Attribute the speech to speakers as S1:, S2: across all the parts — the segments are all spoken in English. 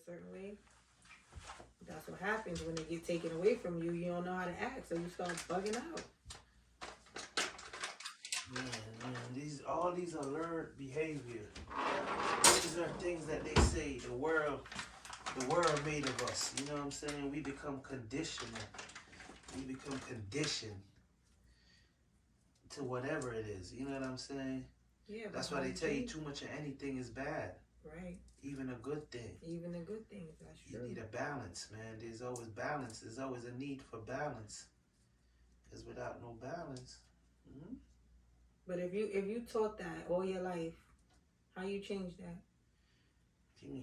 S1: certain way, that's what happens when they get taken away from you. You don't know how to act, so you start bugging out.
S2: Man, all these are learned behavior. These are things that they say the world made of us. You know what I'm saying? We become conditional. We become conditioned to whatever it is. You know what I'm saying?
S1: Yeah.
S2: That's why they tell you too much of anything is bad.
S1: Right.
S2: Even a good thing.
S1: Even the good things. That's true.
S2: You need a balance, man. There's always balance. There's always a need for balance. Because without no balance.
S1: But if you taught that all your life, how you change that?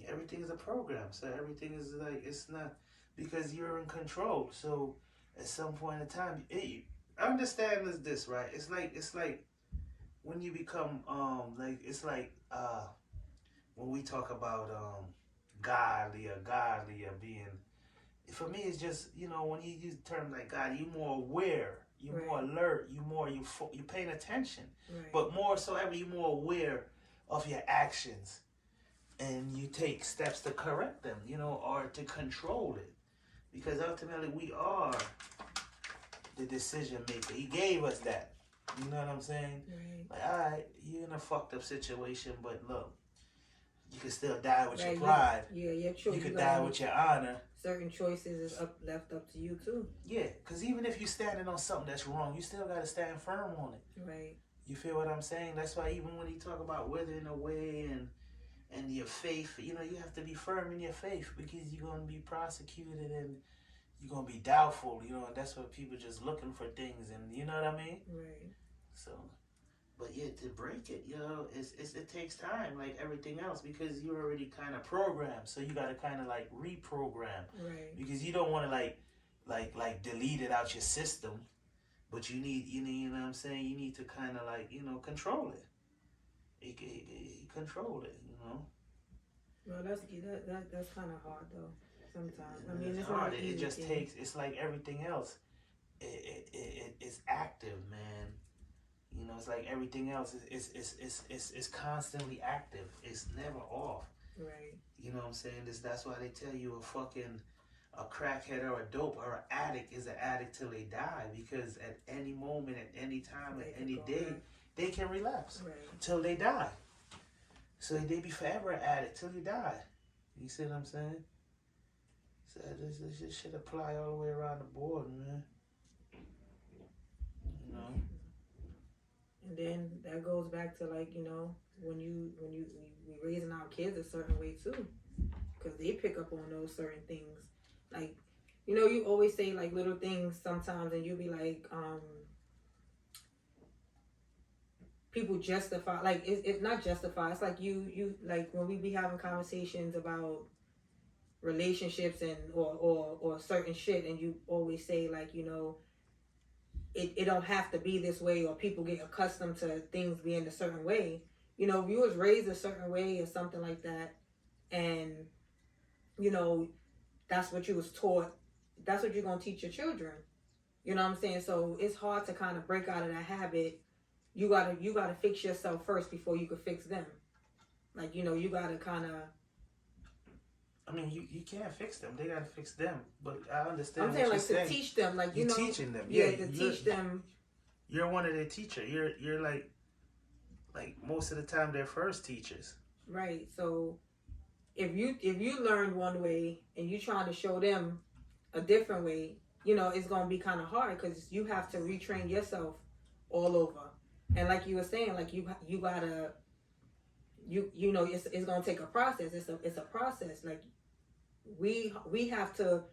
S2: Everything is a program. So everything is like, it's not, because you're in control. So at some point in time, understand this, right? It's like when you become when we talk about godly or being, for me it's just, when you use terms like God, you're more aware, you're more alert, you're paying attention.
S1: Right.
S2: But more so ever, you're more aware of your actions, and you take steps to correct them, or to control it, because ultimately we are the decision maker. He gave us that. You know what I'm saying?
S1: Right.
S2: Like, all right, you're in a fucked up situation, but look, you can still die with your pride.
S1: Your choice.
S2: You could die with your honor.
S1: Certain choices is left up to you too.
S2: Yeah, because even if you're standing on something that's wrong, you still got to stand firm on it.
S1: Right.
S2: You feel what I'm saying? That's why even when he talk about withering away and your faith, you have to be firm in your faith, because you're going to be prosecuted and you're going to be doubtful, and that's what people just looking for things, and you know what I mean?
S1: Right.
S2: So, but yeah, to break it, it takes time, like everything else, because you're already kind of programmed, so you got to kind of like reprogram.
S1: Right.
S2: Because you don't want to like delete it out your system, but you need, you know what I'm saying? You need to kind of like, control it. Control it,
S1: Well, that's kind of hard though. Sometimes. I mean, it's
S2: hard.
S1: not
S2: It just takes. It's like everything else. It's active, man. It's like everything else. It's constantly active. It's never off.
S1: Right.
S2: You know what I'm saying? That's why they tell you a crackhead or a dope or an addict is an addict till they die, because at any moment, at any time, at any day, they can relapse till they die. So they be forever an addict till they die. You see what I'm saying? So this should apply all the way around the board, man.
S1: And then that goes back to like, when we raising our kids a certain way too, because they pick up on those certain things. Like, you always say like little things sometimes, and you'll be like, people justify, like it's not justify. It's like you like when we be having conversations about relationships and or certain shit, and you always say like, it don't have to be this way, or people get accustomed to things being a certain way. If you was raised a certain way or something like that, and that's what you was taught, that's what you're gonna teach your children. You know what I'm saying? So it's hard to kind of break out of that habit. You gotta fix yourself first before you could fix them. Like, you gotta kind of.
S2: I mean, you can't fix them. They gotta fix them. But I understand.
S1: I'm saying like to teach them, like
S2: you're teaching them.
S1: Yeah, to teach them.
S2: You're one of their teachers. You're like most of the time their first teachers.
S1: Right. So if you learned one way and you trying to show them a different way, it's gonna be kind of hard, because you have to retrain yourself all over. And like you were saying, like you gotta. It's gonna take a process. It's a process. Like we have to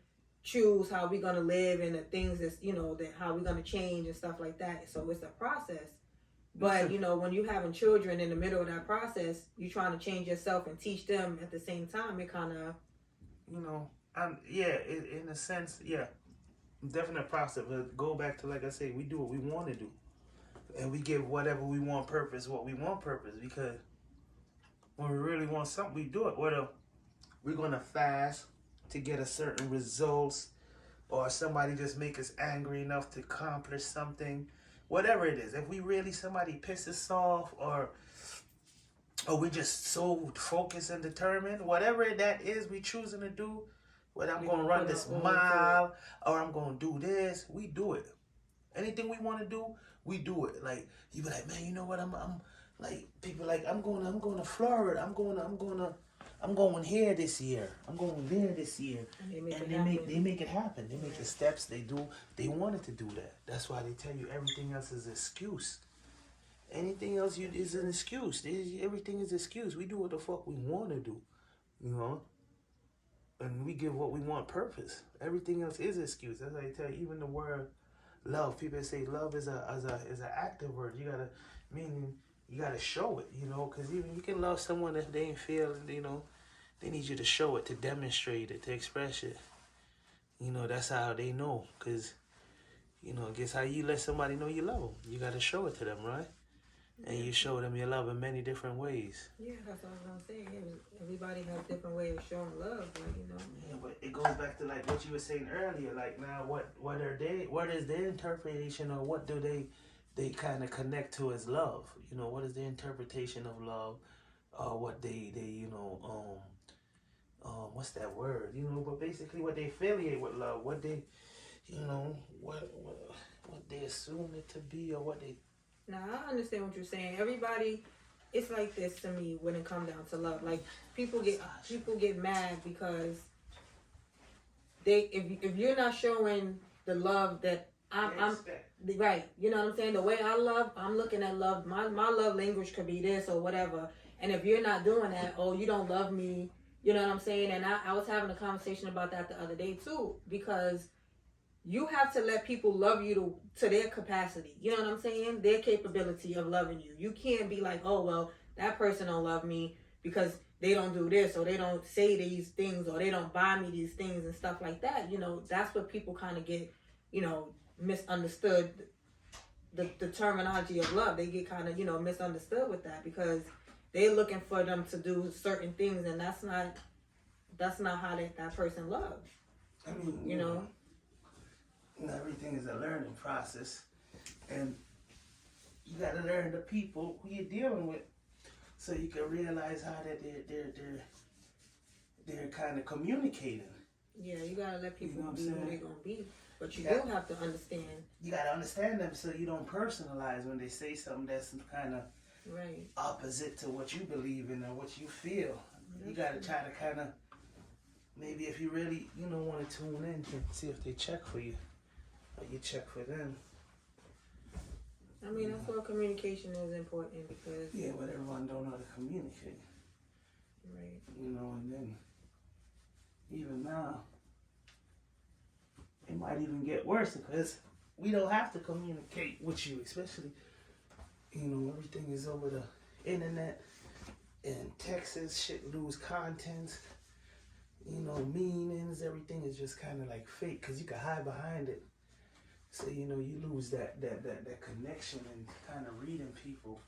S1: choose how we're gonna live, and the things that that how we're gonna change and stuff like that. So it's a process. But when you having children in the middle of that process, you trying to change yourself and teach them at the same time. It kind of,
S2: in a sense, definitely a process. But go back to, like I say, we do what we want to do, and we give whatever we want purpose, what we want purpose, because when we really want something, we do it. Whether we're going to fast to get a certain results, or somebody just make us angry enough to accomplish something, whatever it is. If we really, somebody pisses us off, or or we're just so focused and determined. Whatever that is we choosing to do, whether I'm going to run this mile or I'm going to do this, we do it. Anything we want to do, we do it. Like, you be like, man, you know what? I'm like, people like, I'm going to Florida. I'm going here this year. I'm going there this year. And they make it happen. They make the steps. They wanted to do that. That's why they tell you everything else is an excuse. Anything else is an excuse. Everything is an excuse. We do what the fuck we want to do, you know? And we give what we want purpose. Everything else is an excuse. That's why I tell you, even the word love. People say love is an active word. You gotta show it, you know, because even you can love someone if they ain't feeling, you know, they need you to show it, to demonstrate it, to express it. You know, that's how they know, because, you know, I guess how you let somebody know you love them. You gotta show it to them, right? And you show them your love in many different ways.
S1: Yeah, that's what I was gonna say. Everybody has different ways of showing love, but you know.
S2: Yeah, but it goes back to like what you were saying earlier. Like now, what is their interpretation, or what do they kind of connect to as love? You know, what is their interpretation of love? What they you know what's that word? You know, but basically what they affiliate with love, what they, you know, what they assume it to be, or what they.
S1: Now, I understand what you're saying. Everybody, it's like this to me when it comes down to love. Like, people get mad because if you're not showing the love that I'm right, you know what I'm saying? The way I love, I'm looking at love. My love language could be this or whatever. And if you're not doing that, oh, you don't love me, you know what I'm saying? And I was having a conversation about that the other day too, because you have to let people love you to their capacity. You know what I'm saying? Their capability of loving you. You can't be like, oh, well, that person don't love me because they don't do this, or they don't say these things, or they don't buy me these things and stuff like that. You know, that's what people kind of get, you know, misunderstood. The terminology of love, they get kind of, you know, misunderstood with that, because they're looking for them to do certain things, and that's not how that person loves.
S2: I mean,
S1: you know.
S2: Everything is a learning process, and you got to learn the people who you're dealing with, so you can realize how that they're kind of communicating.
S1: Yeah, you gotta let people be who they're gonna be, but you do have to understand.
S2: You gotta understand them so you don't personalize when they say something that's kind of
S1: right
S2: opposite to what you believe in or what you feel. You gotta try to kind of, maybe if you really, you know, want to tune in to see if they check for you. You check for them.
S1: I mean, that's why communication is important, because
S2: but everyone don't know how to communicate.
S1: Right.
S2: You know, and then even now, it might even get worse because we don't have to communicate with you, especially, you know, everything is over the internet, and Texas shit lose content. You know, meanings, everything is just kind of like fake because you can hide behind it. So, you know, you lose that connection and kind of reading people,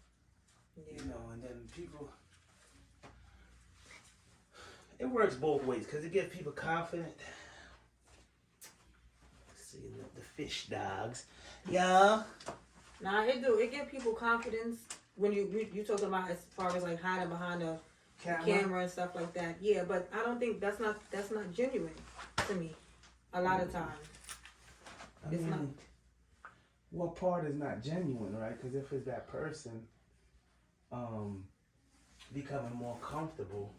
S2: you know, and then people, it works both ways because it gets people confident. See, the fish dogs. Yeah.
S1: Nah, it gives people confidence when you talking about as far as like hiding behind the camera and stuff like that. Yeah, but I don't think that's not genuine to me. A lot of times.
S2: I mean, what part is not genuine, right? Because if it's that person becoming more comfortable,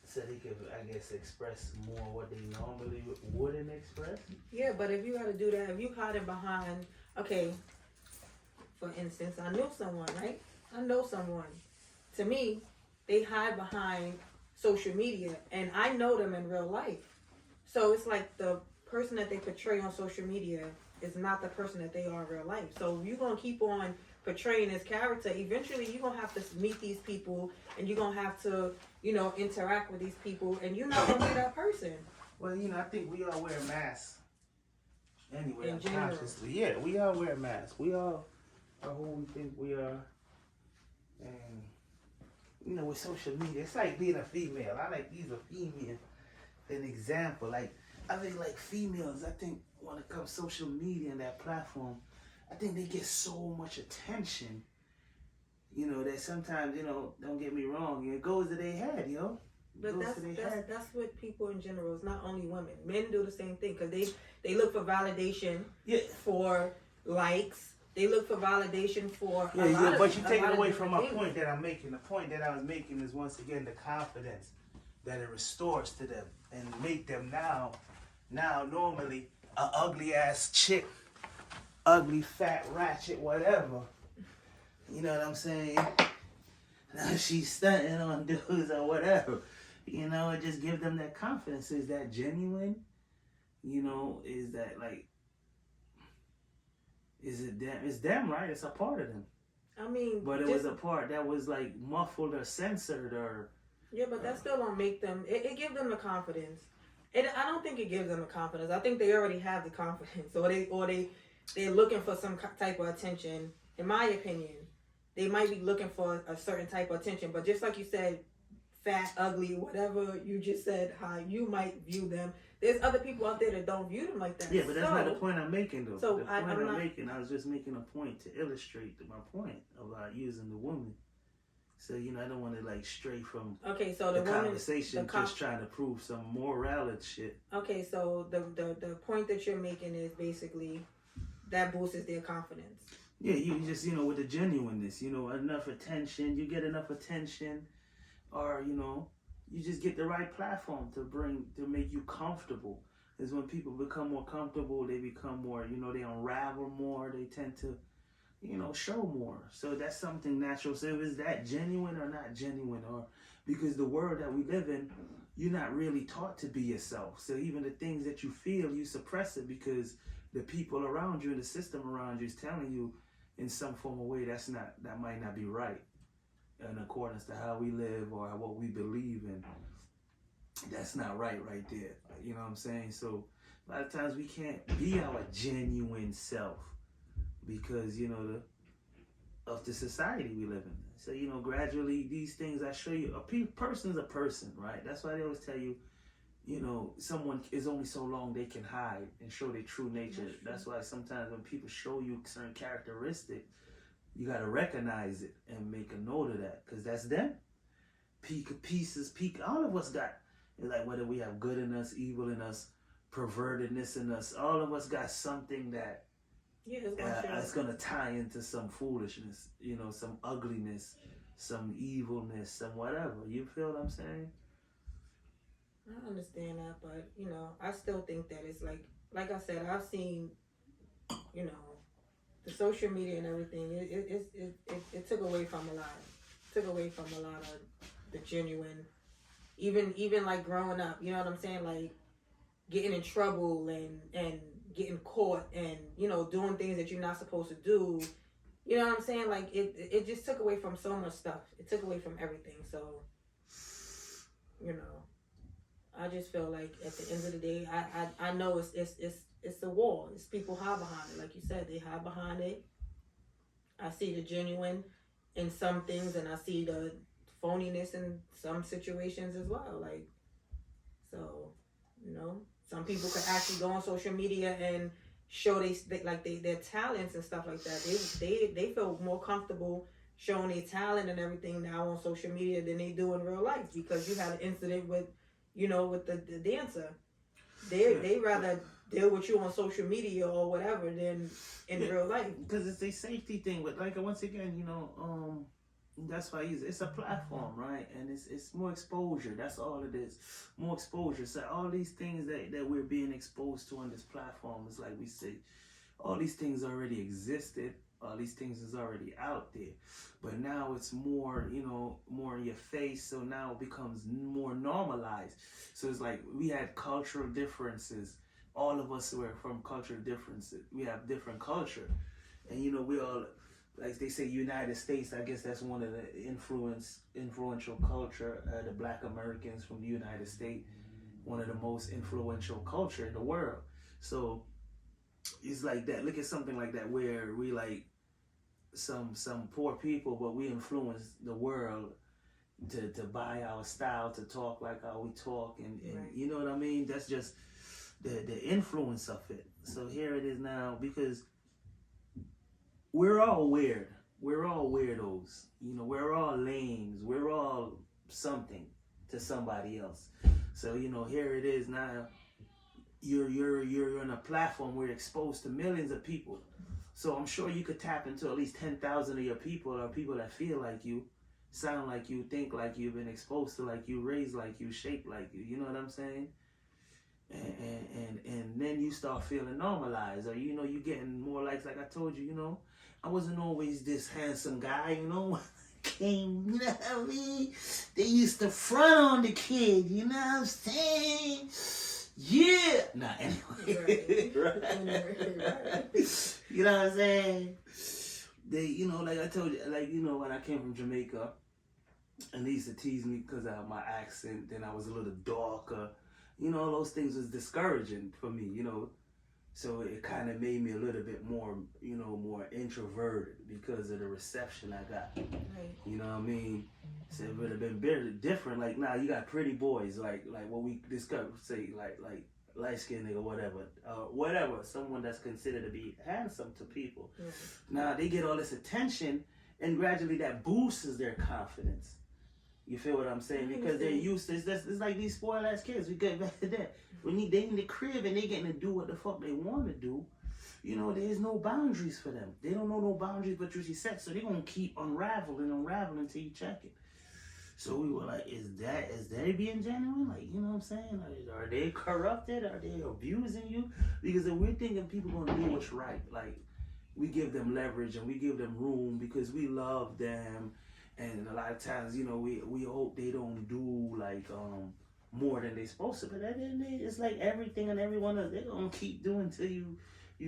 S2: so they could, I guess, express more what they normally wouldn't express.
S1: Yeah, but if you got to do that, if you hiding behind, okay, for instance, I know someone, right? I know someone. To me, they hide behind social media, and I know them in real life. So it's like the person that they portray on social media is not the person that they are in real life. So you're going to keep on portraying this character. Eventually, you're going to have to meet these people, and you're going to have to, you know, interact with these people, and you're not going to be that person.
S2: Well, you know, I think we all wear masks. Anyway,
S1: in general.
S2: Consciously. Yeah, we all wear masks. We all are who we think we are. And, you know, with social media, it's like being a female. I like these are female. An example, like, I think like females, I think when it comes to social media and that platform, I think they get so much attention, you know, that sometimes, you know, don't get me wrong, it goes to their head, yo.
S1: But that's what people in general. It's not only women. Men do the same thing because they look for validation for likes. They look for validation for
S2: but you're taking away from my point that I'm making. The point that I was making is once again the confidence that it restores to them and make them now normally a ugly ass chick, ugly fat ratchet, whatever. You know what I'm saying? Now she's stunting on dudes or whatever. You know, it just gives them that confidence. Is that genuine? You know, is that like, is it them? It's them, right? It's a part of them.
S1: I mean,
S2: but it was a part that was like muffled or censored or.
S1: Yeah, but that still don't make them. It gives them the confidence. I don't think it gives them the confidence. I think they already have the confidence, or they're looking for some type of attention. In my opinion, they might be looking for a certain type of attention. But just like you said, fat, ugly, whatever you just said, how you might view them. There's other people out there that don't view them like that.
S2: Yeah, but that's not the point I'm making, though.
S1: So
S2: the point I'm making, I was just making a point to illustrate my point about using the woman. So, you know, I don't want to, like, stray from the conversation just trying to prove some morality shit.
S1: Okay, so the point that you're making is basically that boosts their confidence.
S2: Yeah, you just, you know, with the genuineness, you know, enough attention, you get enough attention, or, you know, you just get the right platform to make you comfortable. Is when people become more comfortable, they become more, you know, they unravel more, they tend to, you know, show more. So that's something natural. So is that genuine or not genuine? Or because the world that we live in, you're not really taught to be yourself. So even the things that you feel, you suppress it because the people around you and the system around you is telling you in some form of way that might not be right in accordance to how we live or what we believe in. That's not right there. You know what I'm saying? So a lot of times we can't be our genuine self because, you know, of the society we live in. So, you know, gradually these things I show you, a person's a person, right? That's why they always tell you, you know, someone is only so long they can hide and show their true nature. That's why sometimes when people show you certain characteristics, you got to recognize it and make a note of that because that's them. All of us got, like whether we have good in us, evil in us, pervertedness in us, all of us got something that it's going to tie into some foolishness, you know, some ugliness, some evilness, some whatever. You feel what I'm saying?
S1: I understand that, but, you know, I still think that it's like I said, I've seen, you know, the social media and everything, it took away from a lot. Took away from a lot of the genuine, even like growing up, you know what I'm saying? Like getting in trouble and getting caught and, you know, doing things that you're not supposed to do. You know what I'm saying? Like it just took away from so much stuff. It took away from everything. So, you know, I just feel like at the end of the day, I know it's a wall. It's people hide behind it. Like you said, they hide behind it. I see the genuine in some things and I see the phoniness in some situations as well. Like, so, you know, some people could actually go on social media and show their talents and stuff like that. They feel more comfortable showing their talent and everything now on social media than they do in real life because you had an incident with the dancer. They rather deal with you on social media or whatever than in real life.
S2: Because it's a safety thing. But like once again, you know, that's why it's a platform, right? And it's more exposure. That's all it is. More exposure. So all these things that we're being exposed to on this platform is like we say, all these things already existed. All these things is already out there. But now it's more, you know, more in your face. So now it becomes more normalized. So it's like we had cultural differences. All of us were from cultural differences. We have different culture. And, you know, we all, like they say, United States, I guess that's one of the influential culture, the Black Americans from the United States, one of the most influential culture in the world. So it's like that. Look at something like that where we like some poor people, but we influence the world to buy our style, to talk like how we talk, and
S1: right.
S2: You know what I mean? That's just the influence of it. So here it is now, because we're all weird.
S3: we're all weirdos. You know, we're all lames. We're all something to somebody else. So, you know, here it is now. You're on a platform where you're exposed to millions of people. So I'm sure you could tap into at least 10,000 of your people, or people that feel like you, sound like you, think like you, been exposed to like you, raised like you, shaped like you. You know what I'm saying? And then you start feeling normalized, or you know, you getting more likes. Like I told you, you know, I wasn't always this handsome guy, you know. Came, you know what I mean? They used to front on the kid, you know what I'm saying? Yeah. Nah, anyway. Right. You know what I'm saying? They, you know, like I told you, like, you know, when I came from Jamaica, and they used to tease me because of my accent, then I was a little darker. You know, those things was discouraging for me, you know. So it kind of made me a little bit more, you know, more introverted because of the reception I got.
S1: Right.
S3: You know what I mean? So it would have been very different. Like now, you got pretty boys, like what we discovered, say like light skinned nigga, whatever, someone that's considered to be handsome to people.
S1: Yeah.
S3: Now they get all this attention, and gradually that boosts their confidence. You feel what I'm saying? Because they're used to it's like these spoiled ass kids. We get back to that. When they in the crib and they getting to do what the fuck they want to do, you know, there's no boundaries for them. They don't know no boundaries but juicy sex, so they're gonna keep unraveling until you check it. So we were like, is they being genuine? Like, you know what I'm saying? Like, are they corrupted? Are they abusing you? Because if we're thinking people gonna do what's right, like we give them leverage and we give them room because we love them. And a lot of times, you know, we hope they don't do like more than they supposed to. But at the end of the day, it's like everything and everyone else, they're gonna keep doing till you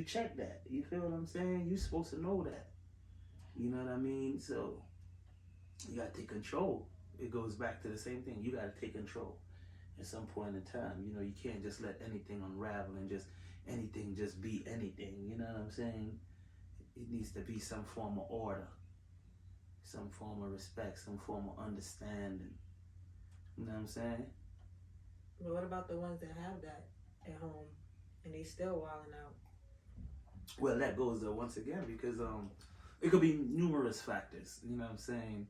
S3: check that. You feel what I'm saying? You're supposed to know that. You know what I mean? So you gotta take control. It goes back to the same thing. You gotta take control at some point in time. You know, you can't just let anything unravel and just anything just be anything. You know what I'm saying? It needs to be some form of order. Some form of respect, some form of understanding. You know what I'm saying?
S1: But what about the ones that have that at home and they still wilding out?
S3: Well, that goes once again because it could be numerous factors. You know what I'm saying?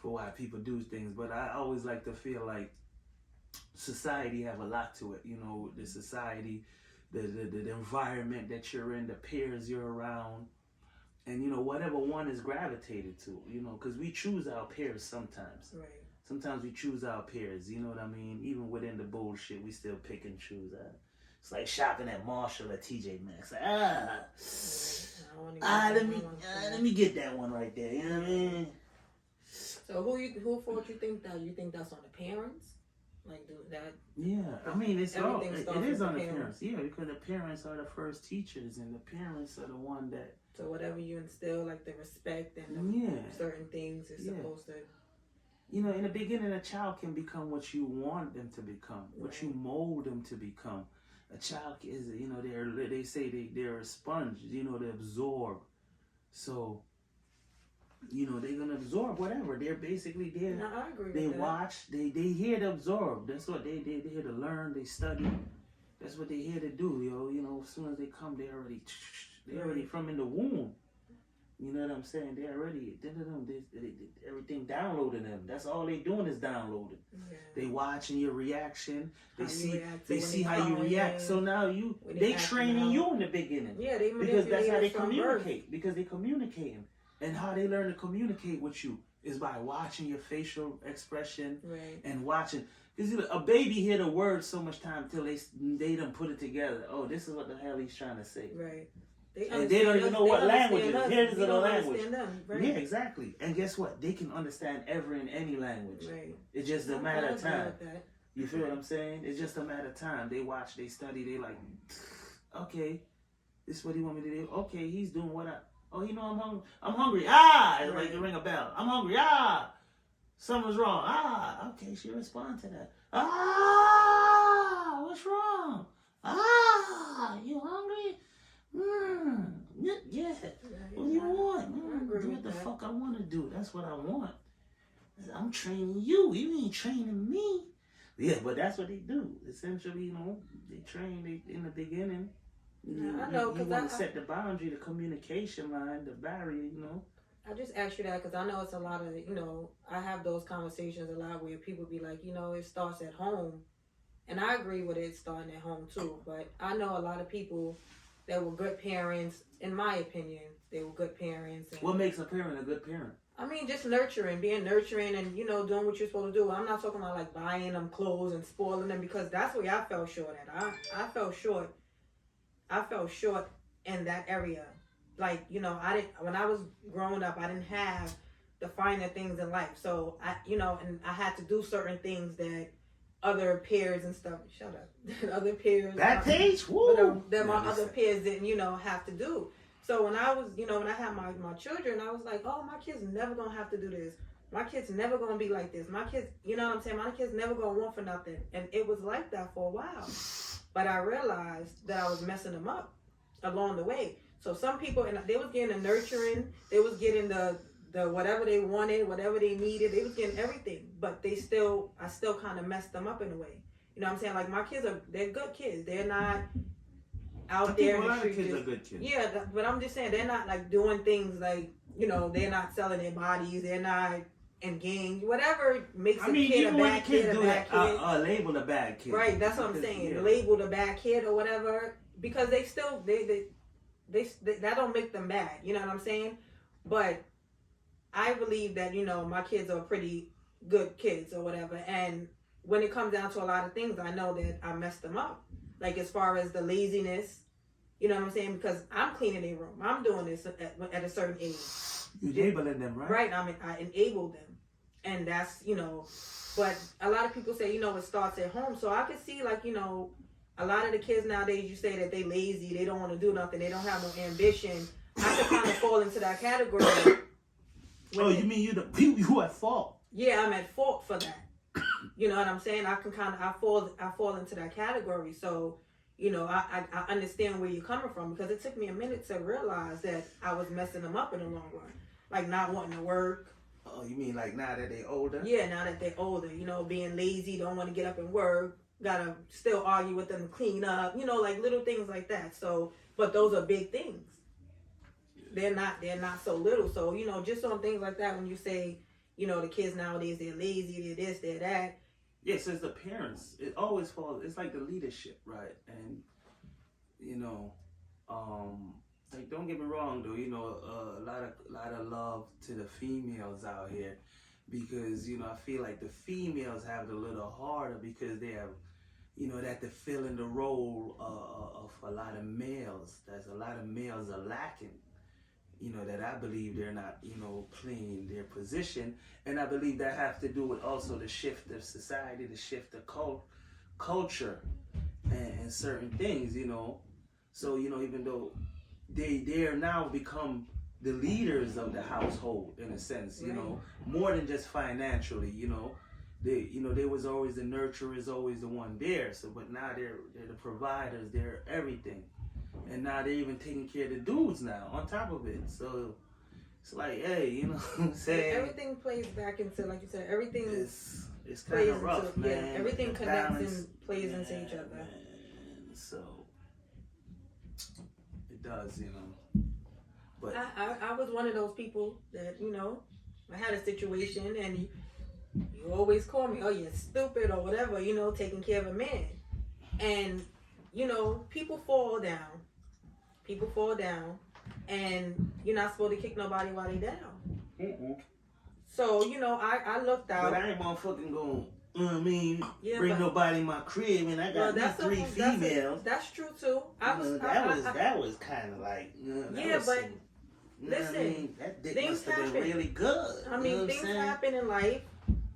S3: For why people do things, but I always like to feel like society have a lot to it. You know, the society, the environment that you're in, the peers you're around. And, you know, whatever one is gravitated to, you know, because we choose our peers sometimes.
S1: Right.
S3: Sometimes we choose our peers, you know what I mean? Even within the bullshit, we still pick and choose. It's like shopping at Marshall or TJ Maxx. Let me get that one right there, you know what I mean?
S1: So who fault you think that? You think that's on the parents? Like do that?
S3: Yeah, I mean, it is on the
S1: parents.
S3: parents. Yeah, because the parents are the first teachers and the parents are the one that...
S1: So whatever you instill, like the respect and certain things is supposed to...
S3: You know, in the beginning, a child can become what you want them to become, what you mold them to become. A child is, you know, they say they're a sponge, you know, they absorb. So, you know, they're going to absorb whatever. They're basically there.
S1: No, I agree
S3: they
S1: with
S3: watch, they here to absorb. That's what they're here to learn, they study. That's what they're here to do, yo. You know, as soon as they come, they're already from in the womb. You know what I'm saying? They're already, everything downloading them. That's all they doing is downloading. Yeah. They watching your reaction. They see how you react. So now they training you in the beginning.
S1: Yeah,
S3: because that's how they communicate. Because they communicating. And how they learn to communicate with you is by watching your facial expression and watching. Because a baby hear the word so much time until they done put it together. Oh, this is what the hell he's trying to say.
S1: Right.
S3: And they don't even know what language it is. Here's the language.
S1: Them, right?
S3: Yeah, exactly. And guess what? They can understand every and any language.
S1: Right.
S3: It's just a matter of time. You feel what I'm saying? It's just a matter of time. They watch, they study, they like, okay, this is what he want me to do. Okay, he's doing what you know, I'm hungry. I'm hungry. It's like you ring a bell. I'm hungry. Something's wrong. Okay, she respond to that. What's wrong? You hungry? Yeah. What do you want? Do what the fuck I want to do. That's what I want. I'm training you. You ain't training me. Yeah, but that's what they do. Essentially, you know, they train in the beginning. I know, you want to set the boundary, the communication line, the barrier, you know.
S1: I just asked you that because I know it's a lot of, you know, I have those conversations a lot where people be like, you know, it starts at home. And I agree with it starting at home too. But I know a lot of people that were good parents, in my opinion, they were good parents. And,
S3: what makes a parent a good parent?
S1: I mean, just being nurturing and, you know, doing what you're supposed to do. I'm not talking about like buying them clothes and spoiling them because that's where I fell short at. I fell short in that area. Like, you know, when I was growing up, I didn't have the finer things in life. So and I had to do certain things that other peers and stuff, shut up, other peers.
S3: That page? Woo!
S1: That my other peers didn't, you know, have to do. So when I was, you know, when I had my children, I was like, oh, my kids never gonna have to do this. My kids never gonna be like this. My kids, you know what I'm saying? My kids never gonna want for nothing. And it was like that for a while. But I realized that I was messing them up along the way. So some people, and they was getting the nurturing, they was getting the whatever they wanted, whatever they needed, they was getting everything. But I still kind of messed them up in a way. You know what I'm saying? Like my kids they're good kids. They're not out there.
S3: A lot of kids are good kids.
S1: Yeah, but I'm just saying they're not like doing things like, you know, they're not selling their bodies. They're not in gangs. Whatever makes a kid a bad kid,
S3: label a bad kid.
S1: Right, that's what I'm saying. Yeah. Labeled a bad kid or whatever because they still they that don't make them bad. You know what I'm saying? But I believe that, you know, my kids are pretty good kids or whatever. And when it comes down to a lot of things, I know that I messed them up. Like as far as the laziness, you know what I'm saying? Because I'm cleaning their room. I'm doing this at a certain age.
S3: You're enabling them, right?
S1: Right. I enable them. And that's, you know, but a lot of people say, you know, it starts at home. So I could see like, you know, a lot of the kids nowadays, you say that they lazy, they don't want to do nothing, they don't have no ambition. I could kind of fall into that category.
S3: Oh, you mean you at fault?
S1: Yeah, I'm at fault for that. You know what I'm saying? I fall into that category. So, you know, I understand where you're coming from because it took me a minute to realize that I was messing them up in the long run. Like not wanting to work.
S3: Oh, you mean like now that they older?
S1: Yeah, now that they're older, you know, being lazy, don't want to get up and work, gotta still argue with them to clean up, you know, like little things like that. So, but those are big things. They're not so little. So, you know, just on things like that, when you say, you know, the kids nowadays, they're lazy, they're this, they're that.
S3: Yes, as the parents, it always falls, it's like the leadership, right? And, you know, like don't get me wrong though, you know, a lot of love to the females out here because, you know, I feel like the females have it a little harder because they have, you know, that to fill in the role of a lot of males. There's a lot of males are lacking. You know, that I believe they're not, you know, playing their position. And I believe that has to do with also the shift of society, the shift of culture and certain things, you know. So, you know, even though they are now become the leaders of the household in a sense, you know, more than just financially, you know. They was always the nurturers, always the one there. So, but now they're the providers, they're everything. And now they're even taking care of the dudes now on top of it. So it's like, hey, you know what I'm saying?
S1: Everything plays back into, like you said, everything
S3: it's kind of rough, man.
S1: Yeah, everything
S3: the
S1: connects
S3: balance,
S1: and plays into each other.
S3: Man. So it does, you know. But
S1: I was one of those people that, you know, I had a situation and you always call me, oh, you're stupid or whatever, you know, taking care of a man. And, you know, people fall down. People fall down, and you're not supposed to kick nobody while they down.
S3: Mm-mm.
S1: So, you know, I looked out.
S3: But I ain't motherfucking going, you know what I mean,
S1: yeah,
S3: bring nobody in my crib, and I got 3 females.
S1: That's true, too.
S3: That was kind of like, you know,
S1: yeah, but
S3: listen, I mean? That dick
S1: things
S3: must have
S1: happen.
S3: been really good.
S1: I mean, things happen in life.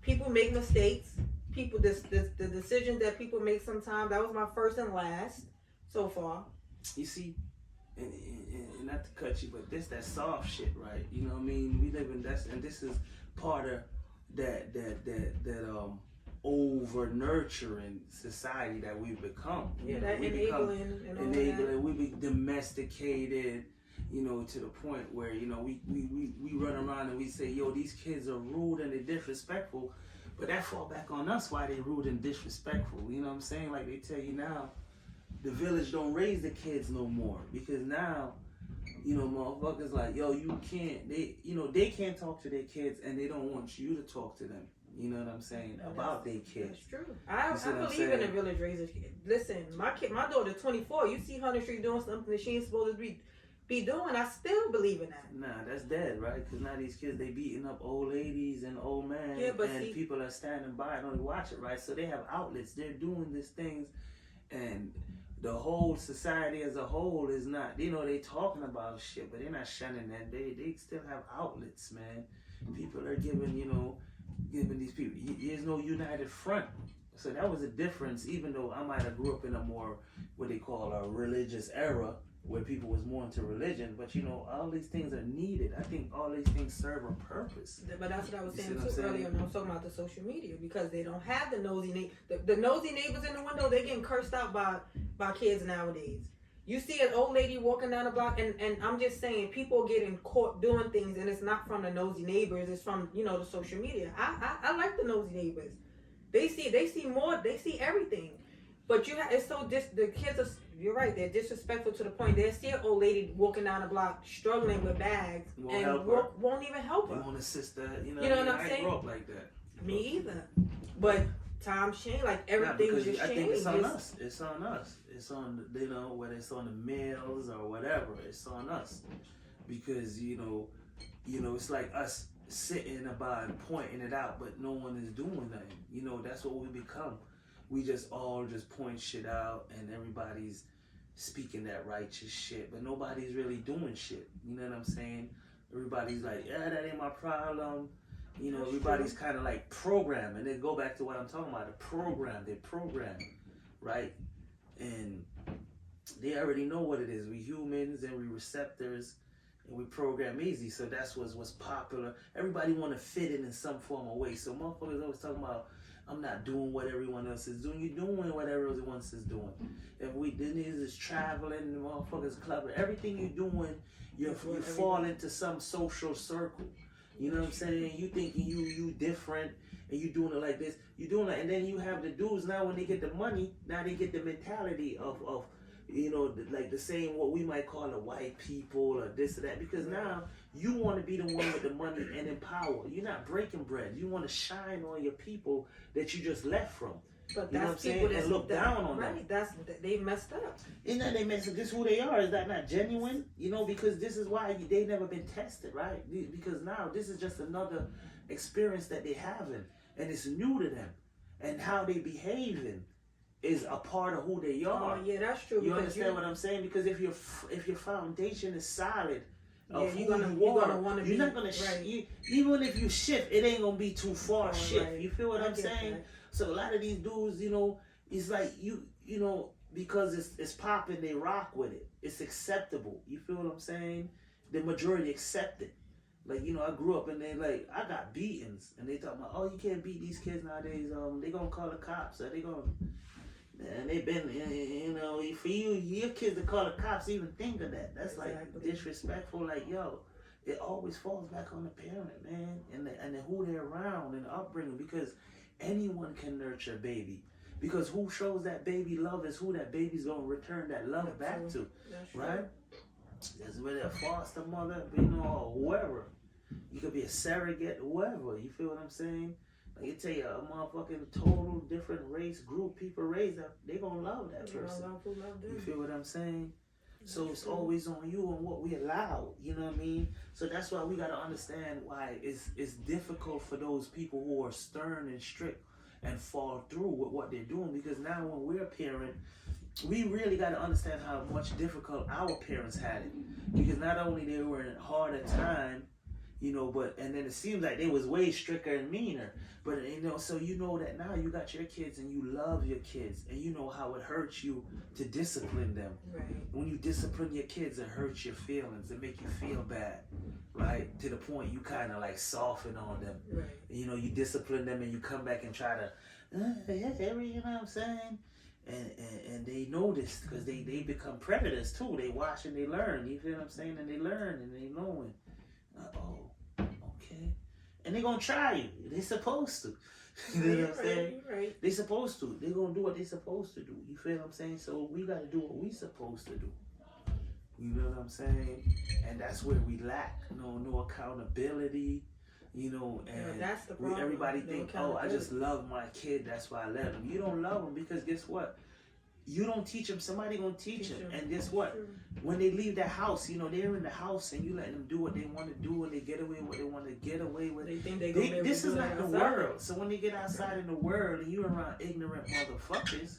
S1: People make mistakes. People, the decisions that people make sometimes, that was my first and last so far.
S3: You see, and not to cut you, but that soft shit, right? You know what I mean? We live in and this is part of that over nurturing society that we've become.
S1: Yeah, that enabling,
S3: we be domesticated, you know, to the point where, you know, we run around and we say, yo, these kids are rude and they're disrespectful, but that fall back on us why they rude and disrespectful. You know what I'm saying? Like they tell you now, the village don't raise the kids no more because now You know, motherfuckers like, yo, you can't, they can't talk to their kids and they don't want you to talk to them. You know what I'm saying? About their kids.
S1: That's true. I believe in the village raisers. Listen, my daughter 24. You see Hunter Street doing something that she ain't supposed to be doing. I still believe in that.
S3: Nah, that's dead, right? Because now these kids, they beating up old ladies and old men.
S1: Yeah, but
S3: and people are standing by and only watch it, right? So they have outlets. They're doing these things. And the whole society as a whole is not, they talking about shit, but they're not shunning that. They still have outlets, man. People are giving these people, there's no united front. So that was a difference, even though I might have grew up in a more, what they call a religious era, where people was more into religion, but all these things are needed. I think all these things serve a purpose.
S1: But that's what I was saying too earlier when I was talking about the social media, because they don't have the nosy the nosy neighbors in the window. They're getting cursed out by kids nowadays. You see an old lady walking down the block, and I'm just saying, people getting caught doing things, and it's not from the nosy neighbors. It's from the social media. I like the nosy neighbors. They see more. They see everything. But it's so the kids are. You're right. They're disrespectful to the point they see an old lady walking down the block struggling with bags won't even help her.
S3: They won't assist her. You know
S1: what I'm saying?
S3: I grew up like that.
S1: Me either. But times change. Like everything just changed.
S3: I think it's on us. It's on us. It's on whether it's on the males or whatever. It's on us because it's like us sitting about and pointing it out, but no one is doing nothing. That's what we become. We just all point shit out, and everybody's speaking that righteous shit, but nobody's really doing shit. You know what I'm saying? Everybody's like, yeah, that ain't my problem. Everybody's kind of like programmed, and then go back to what I'm talking about. They're programmed, right? And they already know what it is. We humans and we receptors, and we program easy. So that's what's popular. Everybody want to fit in some form of way. So motherfuckers always talking about, I'm not doing what everyone else is doing. You're doing what everyone else is doing. If we did is traveling, the motherfuckers clubbing, everything you're doing, you fall into some social circle. You know what I'm saying? You thinking you different, and you doing it like this. You doing it, and then you have the dudes now when they get the money. Now they get the mentality of like the same what we might call the white people or this or that, because now you want to be the one with the money and in power. You're not breaking bread. You want to shine on your people that you just left from.
S1: But
S3: you know what I'm saying? And look down on them.
S1: Right, they messed up.
S3: Isn't that they messed up? This is who they are. Is that not genuine? Because this is why they never been tested, right? Because now this is just another experience that they having, and it's new to them, and how they behaving is a part of who they are.
S1: Oh yeah, that's true.
S3: You understand what I'm saying? Because if your foundation is solid,
S1: you're not gonna
S3: even if you shift, it ain't gonna be too far shift.
S1: Right.
S3: You feel what I'm saying? That. So a lot of these dudes, it's like because it's popping, they rock with it. It's acceptable. You feel what I'm saying? The majority accept it. Like, I grew up and they like, I got beatings, and they talk about, oh, you can't beat these kids nowadays. They gonna call the cops, or they gonna. And they've been, for your kids to call the cops, even think of that. That's like disrespectful. Like, yo, it always falls back on the parent, man, and who they're around and the upbringing. Because anyone can nurture a baby. Because who shows that baby love is who that baby's gonna return that love back to, right? That's whether a foster mother, or whoever. You could be a surrogate, whoever. You feel what I'm saying? Like, you tell you a motherfucking total different race, group, people raised up, they gonna love that person. You feel what I'm saying? So it's always on you and what we allow. You know what I mean? So that's why we gotta understand why it's difficult for those people who are stern and strict and fall through with what they're doing. Because now when we're a parent, we really gotta understand how much difficult our parents had it. Because not only they were in a harder time, and then it seems like they was way stricter and meaner. But, so that now you got your kids and you love your kids, and you know how it hurts you to discipline them.
S1: Right.
S3: When you discipline your kids, it hurts your feelings. It make you feel bad, right? To the point you kind of like soften on them.
S1: Right.
S3: You discipline them and you come back and try to, you know what I'm saying? And they notice because they become predators too. They watch and they learn. You feel what I'm saying? And they learn and they knowing. Okay. And they're going to try you. They're supposed to. You know what I'm saying?
S1: Right.
S3: They're supposed to. They're going to do what they're supposed to do. You feel what I'm saying? So we got to do what we supposed to do. You know what I'm saying? And that's where we lack. No accountability. You know, and
S1: that's the problem.
S3: Everybody think, oh, I just love my kid, that's why I let him. You don't love him because guess what? You don't teach them, somebody gonna teach them. And guess what? When they leave the house, you know, they're in the house and you let them do what they want to do and they get away with what they want to get away with.
S1: They think they gonna
S3: this is not the world. So when they get outside in the world and you're around ignorant motherfuckers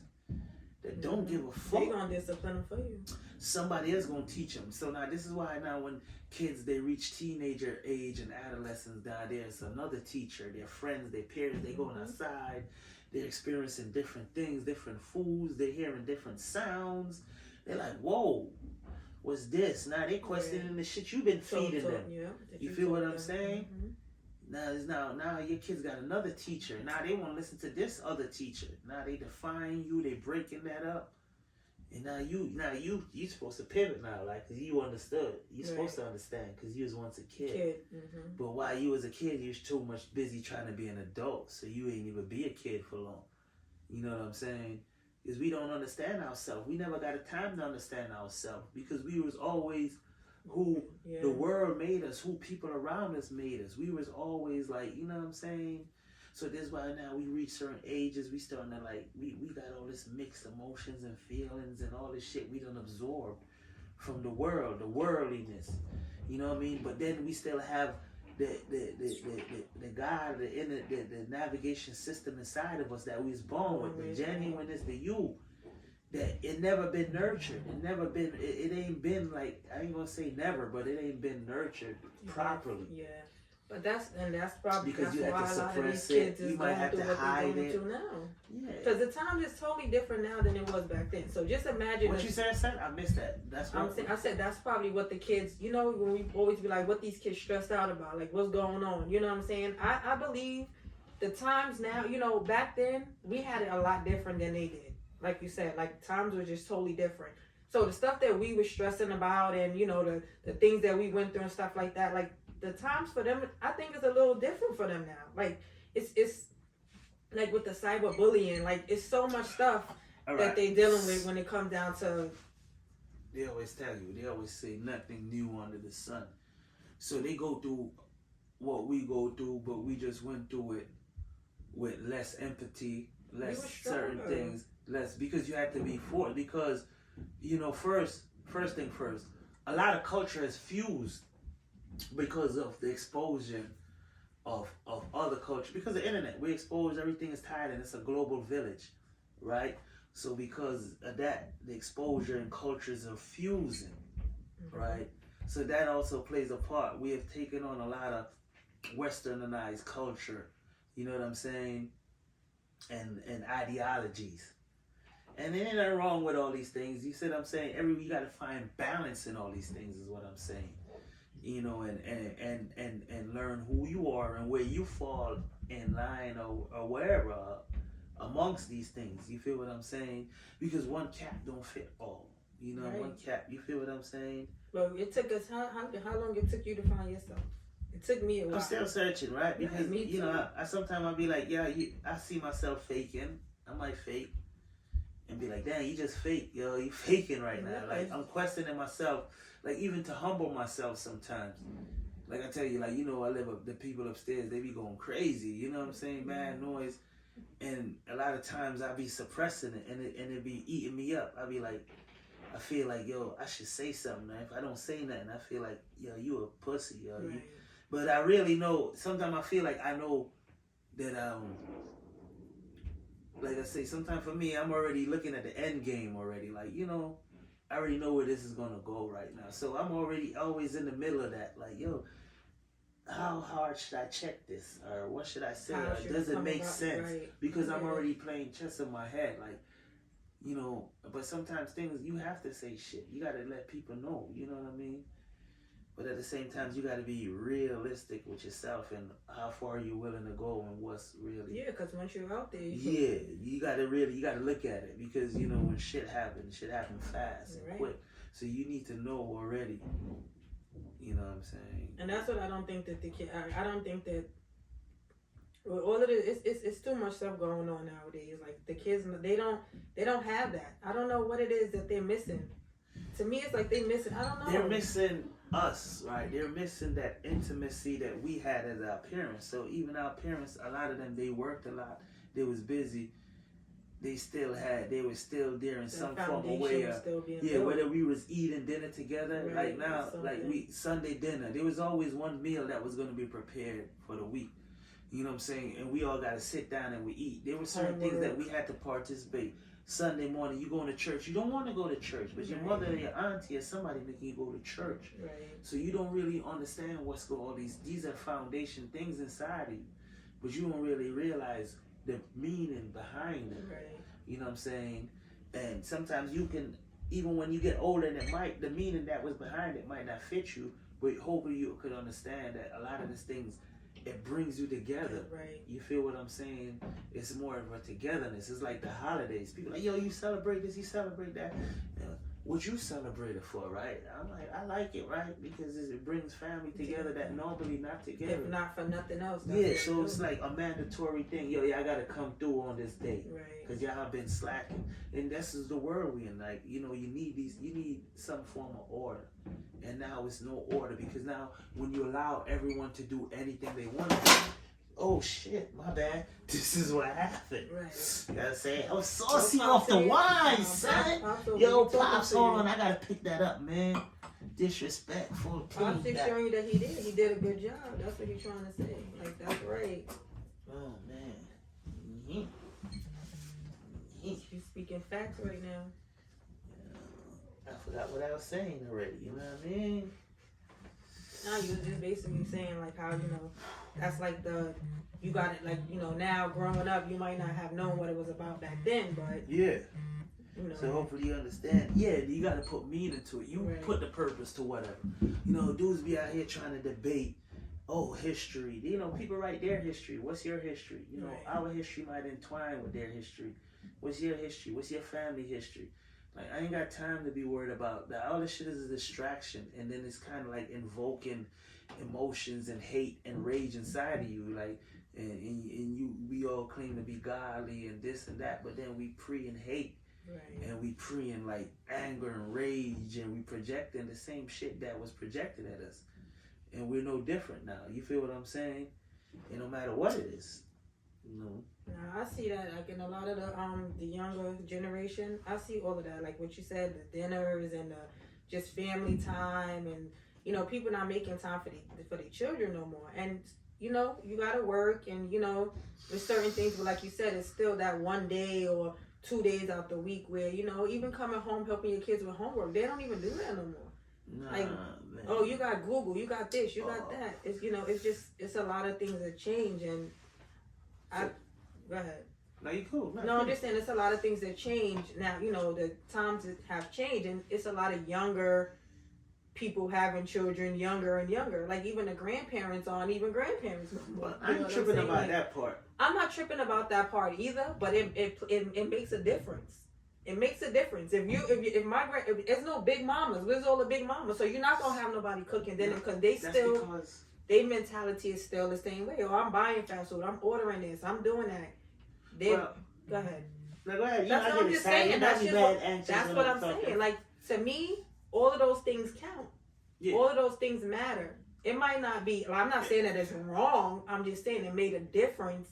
S3: that don't give a fuck,
S1: they gonna discipline them for you.
S3: Somebody else gonna teach them. So now this is why now when kids they reach teenager age and adolescence, now there's another teacher, their friends, their parents, they going outside. They're experiencing different things, different foods. They're hearing different sounds. They're like, whoa, what's this? Now they questioning the shit you've been feeding them.
S1: Yeah,
S3: you feel what I'm saying? Now your kids got another teacher. Now they want to listen to this other teacher. Now they define you. They breaking that up. And now you supposed to pivot now, like, cause you understood. You supposed to understand, cause you was once a kid. But while you was a kid, you was too much busy trying to be an adult, so you ain't even be a kid for long. You know what I'm saying? Because we don't understand ourselves. We never got a time to understand ourselves because we was always who the world made us, who people around us made us. We was always like, you know what I'm saying? So that's why now we reach certain ages, we starting to like, we got all this mixed emotions and feelings and all this shit we done absorbed from the world, the worldliness. You know what I mean? But then we still have the God, the navigation system inside of us that we was born with, the genuineness, the you. That it never been nurtured. It never been, it ain't been like, I ain't gonna say never, but it ain't been nurtured properly.
S1: Yeah. But that's probably
S3: because
S1: that's why a lot of these kids is going through what they're going through now.
S3: Yeah.
S1: Because the time is totally different now than it was back then. So just imagine.
S3: What you said? I missed that. That's what
S1: I said. That's probably what the kids. You know, when we always be like, what these kids stressed out about, like what's going on. You know what I'm saying? I believe the times now. You know, back then we had it a lot different than they did. Like you said, like times were just totally different. So the stuff that we were stressing about, and you know the things that we went through and stuff like that, like. The times for them, I think, is a little different for them now. Like it's like with the cyberbullying, like it's so much stuff that they dealing with when it comes down to.
S3: They always tell you. They always say nothing new under the sun. So they go through what we go through, but we just went through it with less empathy, less certain things, less because you had to be for it. Because you know, first thing first, a lot of culture is fused. Because of the exposure of other culture, because of the internet, we expose everything is tied and it's a global village, right? So because of that, the exposure and cultures are fusing, right? So that also plays a part. We have taken on a lot of westernized culture, you know what I'm saying, and ideologies. And there ain't nothing wrong with all these things. You see what I'm saying? You got to find balance in all these things is what I'm saying. You know, and learn who you are and where you fall in line or wherever amongst these things. You feel what I'm saying? Because one cap don't fit all. You know, one cap. You feel what I'm saying?
S1: Well, it took us how long it took you to find yourself? It took me a while.
S3: I'm still searching, right? Because you know, I sometimes I'll be like, I see myself faking. I might fake and be like, damn, you just fake, yo. You faking right now. Like I'm questioning myself. Like, even to humble myself sometimes. Like, I tell you, like, you know, the people upstairs, they be going crazy. You know what I'm saying? Bad noise. And a lot of times I be suppressing it, and it be eating me up. I be like, I feel like, yo, I should say something. Man. If I don't say nothing, I feel like, yo, you a pussy, yo. Right. But I really know, sometimes I feel like I know that, like I say, sometimes for me, I'm already looking at the end game already. Like, you know, I already know where this is gonna go right now. So I'm already always in the middle of that. Like, yo, how hard should I check this? Or what should I say? Or does it make sense? Right. Because I'm already playing chess in my head. Like, you know, but sometimes things, you have to say shit. You gotta let people know, you know what I mean? But at the same time, you gotta be realistic with yourself and how far you're willing to go and what's really.
S1: Yeah, because once you're out there,
S3: you gotta look at it because you know when shit happens fast and quick. So you need to know already. You know what I'm saying?
S1: And that's what I don't think that the kid. I don't think that. Well, all of it, it's too much stuff going on nowadays. Like the kids, they don't have that. I don't know what it is that they're missing. to me, it's like they missing. I don't know.
S3: They're missing us, right? They're missing that intimacy that we had as our parents. So even our parents, a lot of them, they worked a lot. They was busy. They were still there in some form of way. Whether we was eating dinner together,
S1: right,
S3: like now, like Sunday dinner, there was always one meal that was going to be prepared for the week. You know what I'm saying? And we all got to sit down and we eat. There were certain things that we had to participate. Sunday morning, you going to church. You don't want to go to church, but your mother or your auntie or somebody making you go to church.
S1: Right.
S3: So you don't really understand what's going on. These are foundation things inside of you, but you don't really realize the meaning behind it.
S1: Right.
S3: You know what I'm saying? And sometimes you can, even when you get older, and the meaning that was behind it might not fit you, but hopefully you could understand that a lot of these things, it brings you together.
S1: Right.
S3: You feel what I'm saying? It's more of a togetherness. It's like the holidays. People are like, yo, you celebrate this, you celebrate that. What you celebrate it for, right? I'm like, I like it, right? Because it brings family together that normally not together.
S1: If not for nothing else.
S3: Yeah, so it's like a mandatory thing. Yo, y'all gotta come through on this day.
S1: Right.
S3: Because y'all have been slacking. And this is the world we in. Like, you know, you need some form of order. And now it's no order because now when you allow everyone to do anything they want to do, oh shit, my bad. This is what happened.
S1: Right.
S3: You gotta say, I'm saucy off the wine, son. Yo, Pops, hold on, I gotta pick that up, man. Disrespectful.
S1: I'm just showing you that he did. He did a good job. That's what he's trying to say. Like, that's right.
S3: Oh, man.
S1: He's speaking facts right now.
S3: I forgot what I was saying already, you know what I mean?
S1: No, you was just basically saying like how, you know, that's like you got it, like, you know, now growing up, you might not have known what it was about back then, but
S3: yeah.
S1: You know.
S3: So hopefully you understand. Yeah, you got to put meaning to it. You put the purpose to whatever. You know, dudes be out here trying to debate, history. You know, people write their history. What's your history? You know, our history might entwine with their history. What's your history? What's your family history? Like, I ain't got time to be worried about that. All this shit is a distraction, and then it's kind of like invoking emotions and hate and rage inside of you, like, we all claim to be godly and this and that, but then we pre in hate, and we pre in like anger and rage, and we projecting the same shit that was projected at us, and we're no different now. You feel what I'm saying? And no matter what it is, you know.
S1: I see that, like, in a lot of the younger generation, I see all of that, like what you said, the dinners and the just family time, and, you know, people not making time for their children no more. And, you know, you gotta work, and, you know, there's certain things, but like you said, it's still that one day or 2 days out the week where, you know, even coming home helping your kids with homework, they don't even do that no more.
S3: Nah,
S1: like,
S3: man.
S1: Oh, you got Google, you got this, you got that. It's, you know, it's a lot of things that change, and go ahead.
S3: No, you cool.
S1: No, I'm just saying it's a lot of things that change now. You know, the times have changed, and it's a lot of younger people having children, younger and younger. Like, even the grandparents aren't even grandparents no more.
S3: I ain't tripping about that part.
S1: I'm not tripping about that part either, but it makes a difference. It makes a difference. If there's no big mamas, where's all the big mamas? So you're not gonna have nobody cooking dinner because their mentality is still the same way. Oh, I'm buying fast food. I'm ordering this. I'm doing that. Go ahead.
S3: No, go ahead.
S1: That's what I'm just saying. That's what I'm saying. Like, to me, all of those things count. Yeah. All of those things matter. It might not be, I'm not saying that it's wrong. I'm just saying it made a difference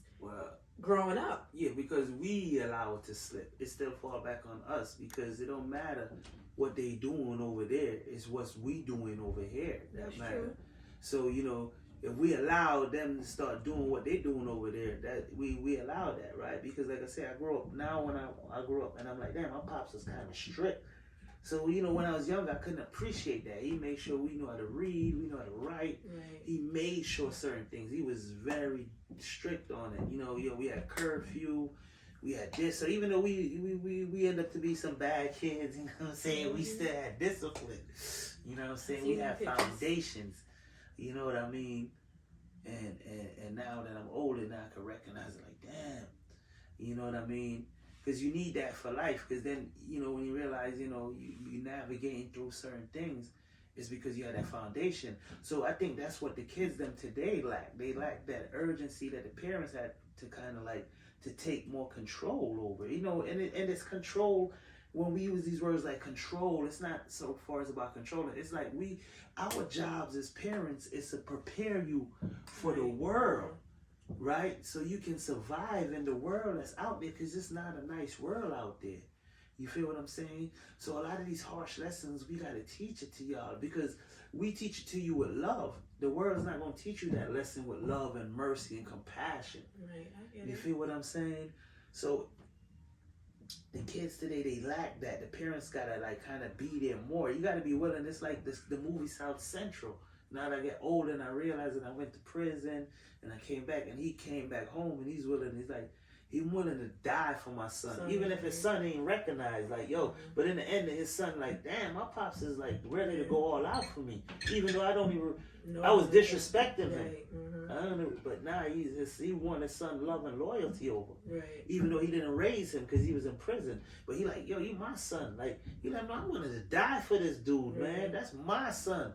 S1: growing up.
S3: Yeah, because we allow it to slip. It still fall back on us because it don't matter what they doing over there. It's what's we doing over here that matter. True. So, you know, if we allow them to start doing what they're doing over there, that we allow that, right? Because like I said, I grew up. Now when I grew up, and I'm like, damn, my pops was kind of strict. So, you know, when I was young, I couldn't appreciate that. He made sure we know how to read, we know how to write.
S1: Right.
S3: He made sure certain things. He was very strict on it. You know, we had curfew, we had this. So even though we end up to be some bad kids, you know what I'm saying, we still had discipline. You know what I'm saying? We had foundations. You know what I mean? And now that I'm older, now I can recognize it like, damn. You know what I mean? Because you need that for life. Because then, you know, when you realize, you know, you navigating through certain things, it's because you have that foundation. So I think that's what the kids them today lack. They lack that urgency that the parents had to kind of like, to take more control over. You know, and it's control when we use these words like control, it's not so far as about controlling. It's like our jobs as parents is to prepare you for the world, right? So you can survive in the world that's out there, because it's not a nice world out there. You feel what I'm saying? So a lot of these harsh lessons, we got to teach it to y'all, because we teach it to you with love. The world's not going to teach you that lesson with love and mercy and compassion.
S1: Right, I get
S3: You
S1: it.
S3: feel what I'm saying? So the kids today, they lack that. The parents got to like kind of be there more. You got to be willing. It's like the movie South Central. Now that I get older and I realize that I went to prison and I came back, and he came back home, and he's willing to die for my son. Even if his son ain't recognized, like, yo, but in the end, his son, like, damn, my pops is like ready to go all out for me. Even though I don't even, I was disrespecting him.
S1: Right.
S3: I don't know, but now he won his son love and loyalty over.
S1: Right.
S3: Even though he didn't raise him because he was in prison. But he like, yo, you my son. Like, he like, no, I'm willing to die for this dude, man. That's my son.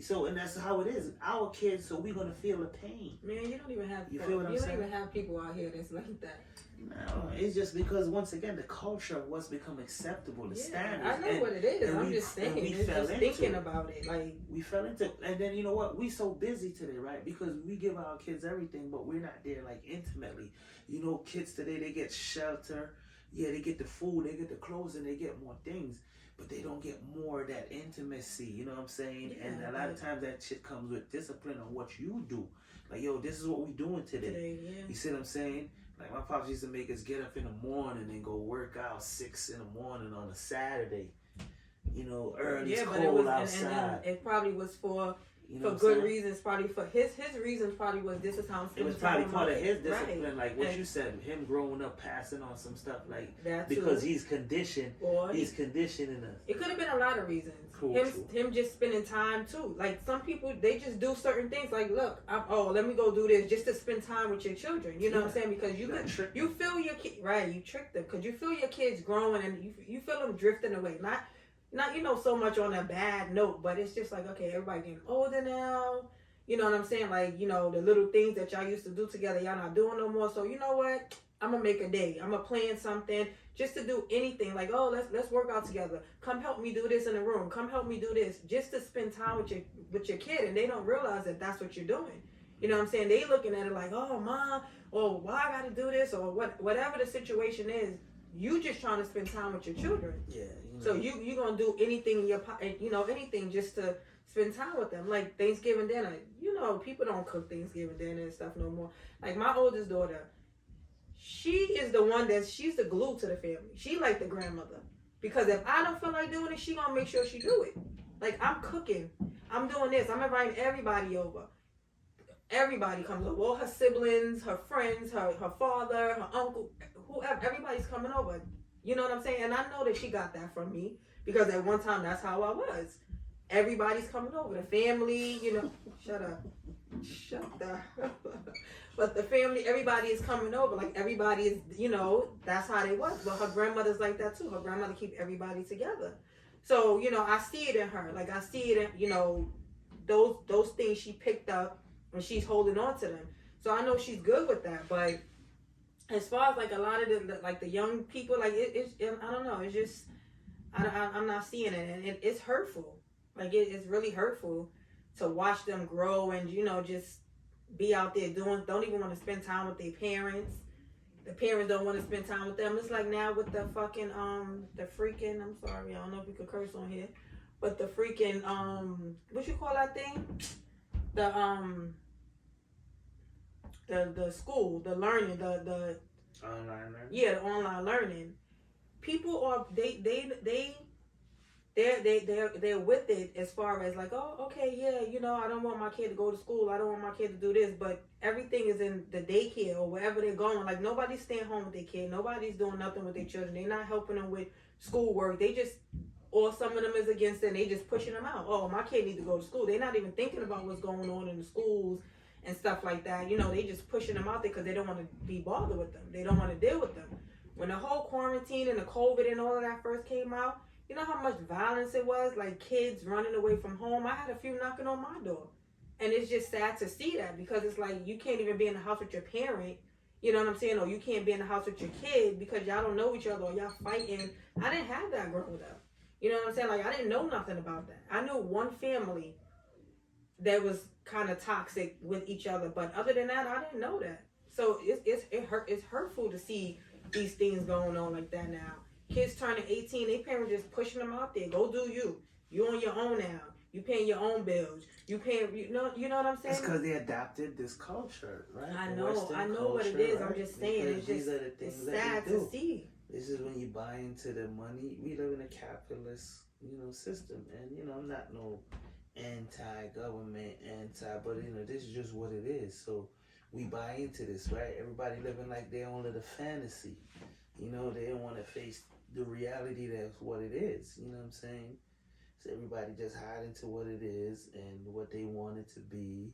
S3: So, and that's how it is. Our kids, so we're gonna feel the pain.
S1: Man, you don't even have.
S3: You feel what I'm saying?
S1: You don't even have people out here that's like that.
S3: No, it's just because once again the culture of what's become acceptable, the standards.
S1: I know what it is. I'm just saying.
S3: It's just
S1: thinking about it. Like
S3: we fell into, and then you know what? We so busy today, right? Because we give our kids everything, but we're not there like intimately. You know, kids today, they get shelter. Yeah, they get the food, they get the clothes, and they get more things. But they don't get more of that intimacy, you know what I'm saying?
S1: Yeah,
S3: and a lot of times that shit comes with discipline on what you do. Like, yo, this is what we doing today. You see what I'm saying? Like, my pops used to make us get up in the morning and go work out 6 in the morning on a Saturday. You know, early, it's cold outside.
S1: And it probably was for
S3: You know
S1: good reasons. Probably for his reasons. Probably was this is how I'm.
S3: It was probably part of his discipline,
S1: right.
S3: like what you said, him growing up, passing on some stuff, like
S1: that
S3: because
S1: too.
S3: he's conditioned. He's conditioning us.
S1: It could have been a lot of reasons.
S3: Cool,
S1: him just spending time too. Like some people, they just do certain things. Like, look, let me go do this just to spend time with your children. You know what I'm saying? Because you feel your kid, right? You trick them because you feel your kids growing and you feel them drifting away. Not so much on a bad note, but it's just like, okay, everybody getting older now. You know what I'm saying? Like, the little things that y'all used to do together, y'all not doing no more. So you know what? I'm gonna make a day. I'm gonna plan something just to do anything. Like, oh, let's work out together. Come help me do this in the room. Come help me do this. Just to spend time with your kid, and they don't realize that that's what you're doing. You know what I'm saying? They looking at it like, oh, mom, or why I gotta do this, or whatever the situation is. You just trying to spend time with your children.
S3: Yeah.
S1: So you gonna do anything in your anything just to spend time with them. Like Thanksgiving dinner. People don't cook Thanksgiving dinner and stuff no more. Like my oldest daughter, she is the one she's the glue to the family. She like the grandmother. Because if I don't feel like doing it, she gonna make sure she do it. Like I'm cooking. I'm doing this. I'm inviting everybody over. Everybody comes over. All her siblings, her friends, her father, her uncle, whoever. Everybody's coming over. You know what I'm saying? And I know that she got that from me. Because at one time, that's how I was. Everybody's coming over. The family, shut up. But the family, everybody is coming over. Like everybody is, that's how they was. But her grandmother's like that too. Her grandmother keep everybody together. So, I see it in her. Like I see it in, those things she picked up and she's holding on to them. So I know she's good with that. But as far as like a lot of the young people, like it's I don't know. It's just, I'm not seeing it. And it's hurtful. Like it's really hurtful to watch them grow and, just be out there don't even want to spend time with their parents. The parents don't want to spend time with them. It's like now with the fucking, the freaking, I'm sorry, I don't know if we could curse on here, but the freaking, what you call that thing? The school, the learning, the
S2: online learning.
S1: Yeah, the online learning. People are, they're with it as far as like, oh, okay, yeah, I don't want my kid to go to school. I don't want my kid to do this. But everything is in the daycare or wherever they're going. Like nobody's staying home with their kid. Nobody's doing nothing with their children. They're not helping them with schoolwork. They just, or some of them is against it and they just pushing them out. Oh, my kid needs to go to school. They're not even thinking about what's going on in the schools and stuff like that. They just pushing them out there because they don't want to be bothered with them. They don't want to deal with them. When the whole quarantine and the COVID and all of that first came out, you know how much violence it was? Like kids running away from home. I had a few knocking on my door. And it's just sad to see that because it's like you can't even be in the house with your parent. You know what I'm saying? Or you can't be in the house with your kid because y'all don't know each other or y'all fighting. I didn't have that growing up. You know what I'm saying? Like, I didn't know nothing about that. I knew one family that was kind of toxic with each other, but other than that, I didn't know that. So it's hurtful to see these things going on like that now. Kids turning 18, they parents just pushing them out there. Go do you. You on your own now. You paying your own bills. You know what I'm saying?
S3: It's because they adopted this culture, right?
S1: I know what it is. Right? I'm just saying,
S3: because it's
S1: sad to see.
S3: This is when you buy into the money. We live in a capitalist, system, and I'm not no anti-government, but this is just what it is. So we buy into this, right? Everybody living like they own the fantasy. They don't want to face the reality that's what it is. You know what I'm saying? So everybody just hide into what it is and what they want it to be.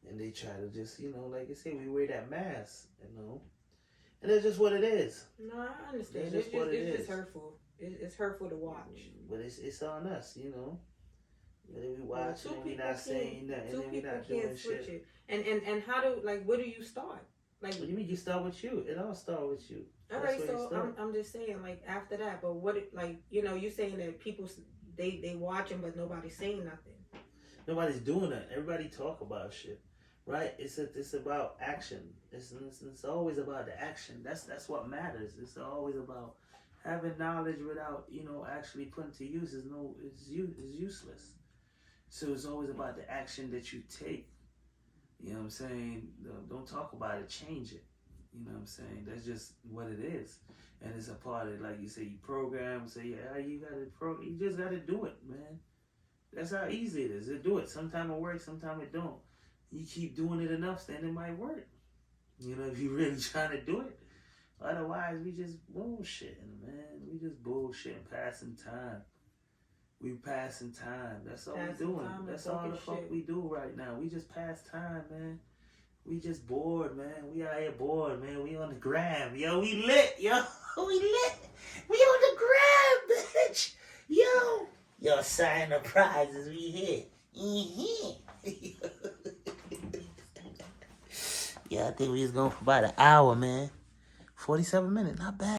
S3: And they try to just, like I say, we wear that mask, And that's just what it is.
S1: No, I understand. It's just hurtful. It's hurtful to watch.
S3: But it's on us, We watch and we not saying nothing, and then we not doing shit.
S1: And how do, where do you start?
S3: What do you mean? You start with you. It all start with you.
S1: All right, so I'm just saying, after that, but what, you saying that people, they watching, but nobody's saying nothing.
S3: Nobody's doing that. Everybody talk about shit, right? It's about action. It's always about the action. That's what matters. It's always about having knowledge without actually putting to use is useless. So it's always about the action that you take. You know what I'm saying? Don't talk about it, change it. You know what I'm saying? That's just what it is. And it's a part of, like you say, you program, say, yeah, you just gotta do it, man. That's how easy it is to do it. Sometimes it works, sometimes it don't. You keep doing it enough, then it might work. If you're really trying to do it. Otherwise, we just bullshitting, man. We just bullshitting, passing time. We passing time. That's all we doing. That's all the fuck we do right now. We just pass time, man. We just bored, man. We out here bored, man. We on the gram. Yo, we lit, yo. We lit. We on the gram, bitch. Yo, sign the prizes. We here. Yeah, I think we was going for about an hour, man. 47 minutes. Not bad.